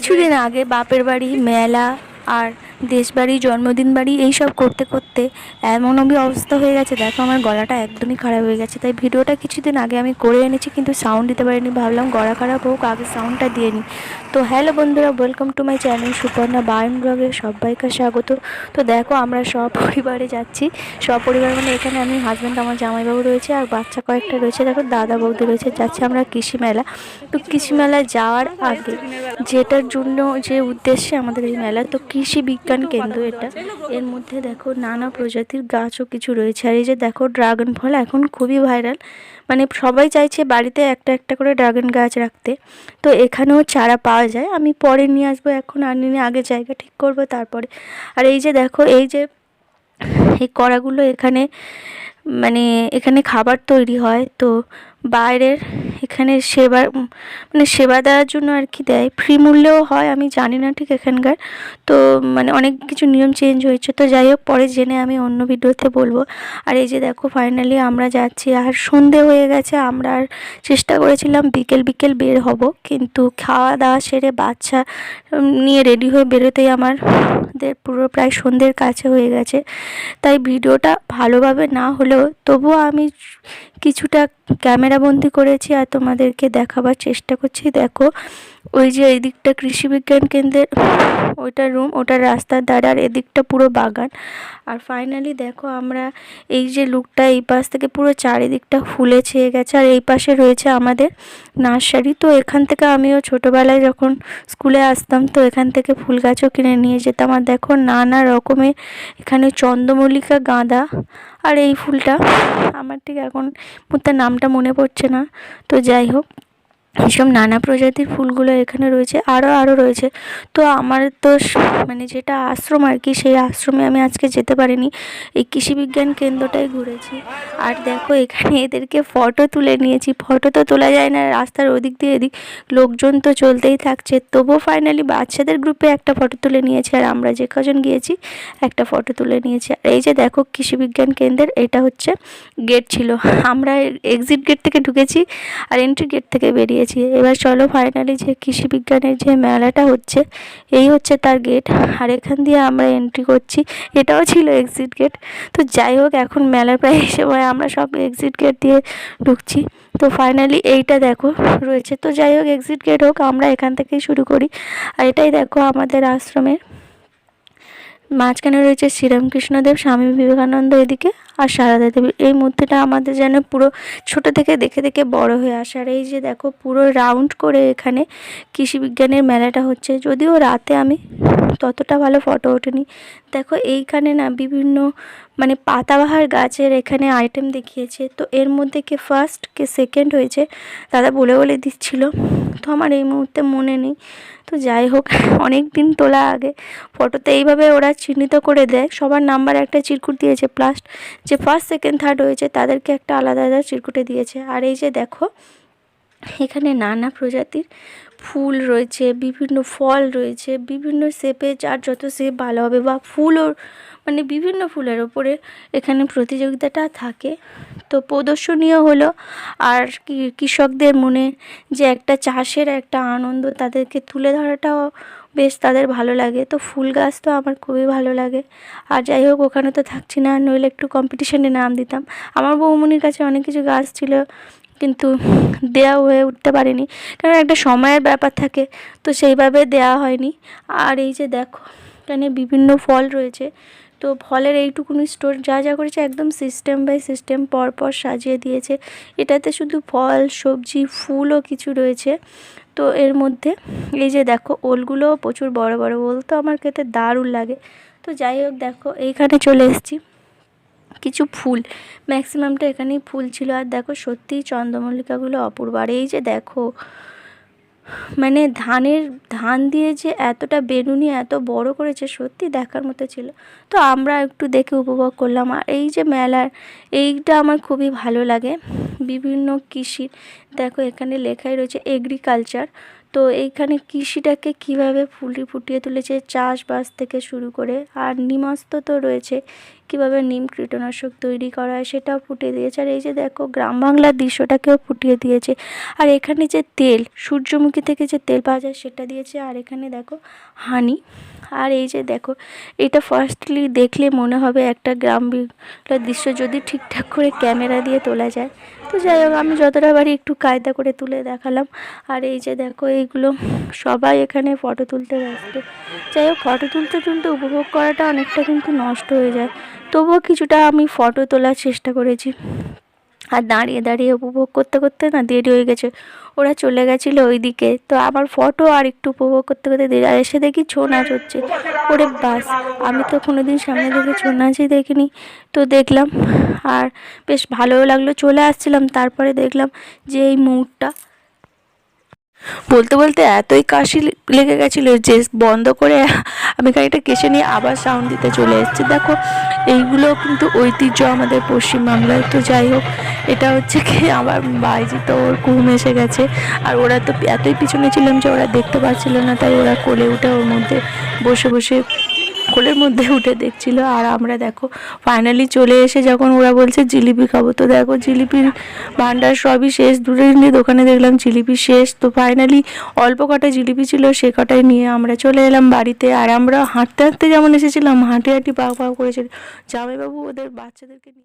কিছুদিন আগে বাপের বাড়ি মেলা আর দেশ বাড়ি জন্মদিন বাড়ি এইসব করতে করতে এমন অবস্থা হয়ে গেছে, দেখো আমার গলাটা একদমই খারাপ হয়ে গেছে। তাই ভিডিওটা কিছুদিন আগে আমি করে এনেছি, কিন্তু সাউন্ড দিতে পারিনি। ভাবলাম গলা খারাপ হোক, আগে সাউন্ডটা দিয়ে নিই। তো হ্যালো বন্ধুরা, welcome to my channel Suparna বায়ন ব্লগে সবাইকে স্বাগত। তো দেখো আমরা সপরিবারে যাচ্ছি। সপরিবার মানে এখানে আমি, হাজব্যান্ড, আমার জামাইবাবু রয়েছে আর বাচ্চা কয়েকটা রয়েছে। দেখো দাদা বৌদি রয়েছে। যাচ্ছি আমরা কৃষি মেলা। তো কৃষি মেলা যাওয়ার আগে যেটার জন্য, যে উদ্দেশ্যে আমাদের এই মেলা, তো কৃষি বিজ্ঞান কেন্দ্র এটা। এর মধ্যে দেখো নানা প্রজাতির গাছও কিছু রয়েছে। আর এই যে দেখো ড্রাগন ফল এখন খুবই ভাইরাল, মানে সবাই চাইছে বাড়িতে একটা একটা করে ড্রাগন গাছ রাখতে। তো এখানেও চারা পাওয়া যায়, আমি পরে নিয়ে আসবো, এখন আনিনি, আগে জায়গা ঠিক করবো তারপরে। আর এই যে দেখো, এই যে এই কড়াগুলো এখানে, মানে এখানে খাবার তৈরি হয়। তো বাইরের এখানে সেবা, মানে সেবা দেওয়ার জন্য আর কি দেয়, ফ্রি মূল্যেও হয়, আমি জানি না ঠিক এখানকার। তো মানে অনেক কিছু নিয়ম চেঞ্জ হয়েছে, তো যাই হোক পরে জেনে আমি অন্য ভিডিওতে বলবো। আর এই যে দেখো ফাইনালি আমরা যাচ্ছি, আর সন্ধে হয়ে গেছে। আমরা আর চেষ্টা করেছিলাম বিকেল বিকেল বের হব, কিন্তু খাওয়া দাওয়া সেরে বাচ্চা নিয়ে রেডি হয়ে বেরোতেই আমাদের পুরো প্রায় সন্ধ্যের কাছে হয়ে গেছে। তাই ভিডিওটা ভালোভাবে না হলেও তবুও আমি কিছুটা ক্যামেরা বন্দি করেছি আর তোমাদেরকে দেখাবার চেষ্টা করছি। দেখো ওই যে এই দিকটা কৃষি বিজ্ঞান কেন্দ্রের ওইটা রুম, ওটা রাস্তার ধারে, আর এদিকটা পুরো বাগান। আর ফাইনালি দেখো আমরা, এই যে লুকটা, এই পাশ থেকে পুরো চারিদিকটা ফুলে ছেয়ে গেছে। আর এই পাশে রয়েছে আমাদের নার্সারি। তো এখান থেকে আমিও ছোটোবেলায় যখন স্কুলে আসতাম, তো এখান থেকে ফুল গাছও কিনে নিয়ে যেতাম। আর দেখো নানা রকমের এখানে চন্দ্রমল্লিকা, গাঁদা, আর এই ফুলটা আমার ঠিক এখন মুহূর্তে নামটা মনে পড়ছে না। তো যাই হোক, এইসব নানা প্রজাতির ফুলগুলো এখানে রয়েছে, আরও রয়েছে। তো আমার তো মানে যেটা আশ্রম আর কি, সেই আশ্রমে আমি আজকে যেতে পারিনি, এই কৃষি বিজ্ঞান কেন্দ্রটাই ঘুরেছি। আর দেখো এখানে এদেরকে ফটো তুলে নিয়েছি। ফটো তো তোলা যায় না, রাস্তার ওদিক দিয়ে এদিক লোকজন তো চলতেই থাকছে, তবুও ফাইনালি বাচ্চাদের গ্রুপে একটা ফটো তুলে নিয়েছি, আর আমরা যে কজন গিয়েছি একটা ফটো তুলে নিয়েছি। আর এই যে দেখো কৃষি বিজ্ঞান কেন্দ্রের এটা হচ্ছে গেট ছিল, আমরা এক্সিট গেট থেকে ঢুকেছি আর এন্ট্রি গেট থেকে বেরিয়েছি। এবার চলো ফাইনালি যে কৃষি বিজ্ঞানের যে মেলাটা হচ্ছে, এই হচ্ছে তার গেট, আর এখান দিয়ে আমরা এন্ট্রি করছি। এটাও ছিল এক্সিট গেট। তো যাই হোক, এখন মেলার প্রায় সময় আমরা সব এক্সিট গেট দিয়ে ঢুকছি। তো ফাইনালি এইটা দেখো রয়েছে। তো যাই হোক, এক্সিট গেট হোক, আমরা এখান থেকেই শুরু করি। আর এটাই দেখো আমাদের আশ্রমের মাঝখানে রয়েছে শ্রীরামকৃষ্ণদেব, স্বামী বিবেকানন্দ এদিকে, আর সারদা দেবী। এই মূর্তিটা আমাদের যেন পুরো ছোট থেকে দেখে দেখে বড় হয়ে আসে। আর এই যে দেখো পুরো রাউন্ড করে এখানে কৃষি বিজ্ঞানের মেলাটা হচ্ছে, যদিও রাতে আমি ততটা ভালো ফটো ওঠেনি। দেখো এইখানে না বিভিন্ন মানে পাতাবাহার গাছের এখানে আইটেম দেখিয়েছে। তো এর মধ্যে কে ফার্স্ট কে সেকেন্ড হয়েছে দাদা বলে বলে দিচ্ছিল, তো আমার এই মুহূর্তে মনে নেই। তো যাই হোক, অনেক দিন তোলা আগে ফটোতে এইভাবে ওরা চিহ্নিত করে দেয়, সবার নাম্বার একটা চিরকুট দিয়েছে, প্লাস যে ফার্স্ট সেকেন্ড থার্ড হয়েছে তাদেরকে একটা আলাদা আলাদা চিরকুটে দিয়েছে। আর এই যে দেখো এখানে নানা প্রজাতির ফুল রয়েছে, বিভিন্ন ফল রয়েছে, বিভিন্ন শেপে, যার যত শেপ ভালো হবে, বা ফুলও মানে বিভিন্ন ফুলের ওপরে এখানে প্রতিযোগিতাটা থাকে। তো প্রদর্শনীয় হলো, আর কৃষকদের মনে যে একটা চাষের একটা আনন্দ, তাদেরকে তুলে ধরাটাও বেশ তাদের ভালো লাগে। তো ফুল গাছ তো আমার খুবই ভালো লাগে। আর যাই হোক, ওখানে তো থাকছি না, নইলে একটু কম্পিটিশনে নাম দিতাম। আমার বৌমনির কাছে অনেক কিছু গাছ ছিল, কিন্তু দেওয়া হয়ে উঠতে পারেনি, কারণ একটা সময়ের ব্যাপার থাকে, তো সেইভাবে দেওয়া হয়নি। আর এই যে দেখো এখানে বিভিন্ন ফল রয়েছে। তো ফলের এইটুকুনি স্টোর, যা যা করেছে একদম সিস্টেম বাই সিস্টেম পরপর সাজিয়ে দিয়েছে। এটাতে শুধু ফল, সবজি, ফুলও কিছু রয়েছে। তো এর মধ্যে এই যে দেখো ওলগুলোও প্রচুর বড় বড়, ওল তো আমার খেতে দারুণ লাগে। তো যাই হোক, দেখো এইখানে চলে এসেছি। কিছু ফুল, ম্যাক্সিমামটা এখানেই ফুল ছিল। আর দেখো সত্যিই চন্দ্রমল্লিকাগুলো অপূর্ব। আর এই যে দেখো মানে ধান দিয়ে যে এতটা বেনুনি এত বড় করেছে, সত্যি দেখার মতো ছিল। তো আমরা একটু দেখে উপভোগ করলাম। আর এই যে মেলার এইটা আমার খুবই ভালো লাগে, বিভিন্ন কৃষি, দেখো এখানে লেখাই রয়েছে এগ্রিকালচার। তো তো এইখানে কৃষিটাকে কীভাবে ফুটিয়ে তুলেছে, চাষবাস থেকে শুরু করে, আর নিমস্ত তো রয়েছে, কীভাবে নিম কীটনাশক তৈরি করা হয় সেটাও ফুটিয়ে দিয়েছে। আর এই যে দেখো গ্রাম বাংলার দৃশ্যটাকেও ফুটিয়ে দিয়েছে। আর এখানে যে তেল, সূর্যমুখী থেকে যে তেল পাওয়া যায় সেটা দিয়েছে। আর এখানে দেখো হানি। আর এই যে দেখো, এটা ফার্স্টলি দেখলে মনে হবে একটা গ্রাম বাংলার দৃশ্য যদি ঠিকঠাক করে ক্যামেরা দিয়ে তোলা যায়। তো যাই হোক, আমি যতটা পারি একটু কায়দা করে তুলে দেখালাম। আর এই যে দেখো, এইগুলো সবাই এখানে ফটো তুলতে ব্যস্ত। যাই হোক, ফটো তুলতে তুলতে উপভোগ করাটা অনেকটা কিন্তু নষ্ট হয়ে যায়, তবুও কিছুটা আমি ফটো তোলার চেষ্টা করেছি। আর দাঁড়িয়ে দাঁড়িয়ে উপভোগ করতে করতে না দেরি হয়ে গেছে, ওরা চলে গেছিলো ওইদিকে। তো আমার ফটো আর একটু উপভোগ করতে করতে দেরি, আর এসে দেখি ছৌ নাচ হচ্ছে। ওরে বাস, আমি তো কোনোদিন সামনে থেকে ছৌ নাচই দেখিনি। তো দেখলাম, আর বেশ ভালোও লাগলো। চলে আসছিলাম, তারপরে দেখলাম যে এই ময়ূরটা, বলতে বলতে এতই কাশি লেগে গেছিলো যে বন্ধ করে আমি গাড়িটা কেসে নিয়ে আবার সাউন্ড দিতে চলে এসেছি। দেখো, এইগুলো কিন্তু ঐতিহ্য আমাদের পশ্চিমবাংলায়। তো যাই হোক, এটা হচ্ছে কি আমার বাইজি, তো ওর ঘুম এসে গেছে। আর ওরা তো এতই পিছনে ছিলাম যে ওরা দেখতে পাচ্ছিল না, তাই ওরা কোলে উঠে ওর মধ্যে বসে বসে কোলের মধ্যে উঠে দেখছিল। আর আমরা দেখো ফাইনালি চলে এসে যখন ওরা বলছে জিলিপি খাবো, তো দেখো জিলিপির ভান্ডার সবই শেষ। দূরে দোকানে দেখলাম জিলিপি শেষ। তো ফাইনালি অল্প কটা জিলিপি ছিল, সে কটাই নিয়ে আমরা চলে এলাম বাড়িতে। আর আমরা হাঁটতে হাঁটতে যেমন এসেছিলাম, হাঁটি হাঁটি পাক পাক করেছিল জামাইবাবু ওদের বাচ্চাদেরকে নিয়ে।